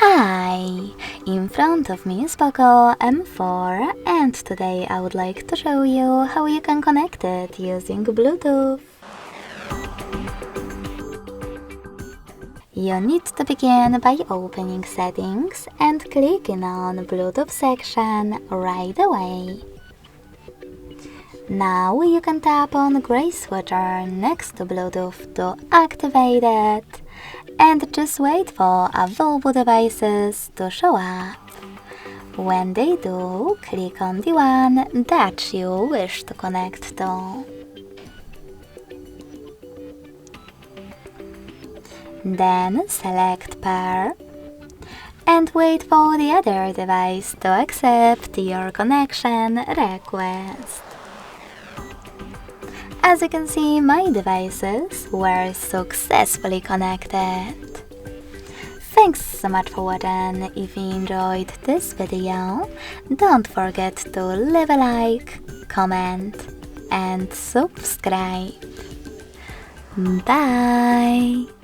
Hi! In front of me is POCO M4 and today I would like to show you how you can connect it using Bluetooth. You need to begin by opening Settings and clicking on Bluetooth section right away. Now you can tap on gray switcher next to Bluetooth to activate it and just wait for available devices to show up. When they do, click on the one that you wish to connect to. Then select Pair and wait for the other device to accept your connection request. As you can see, my devices were successfully connected. Thanks so much for watching. If you enjoyed this video, don't forget to leave a like, comment and subscribe. Bye!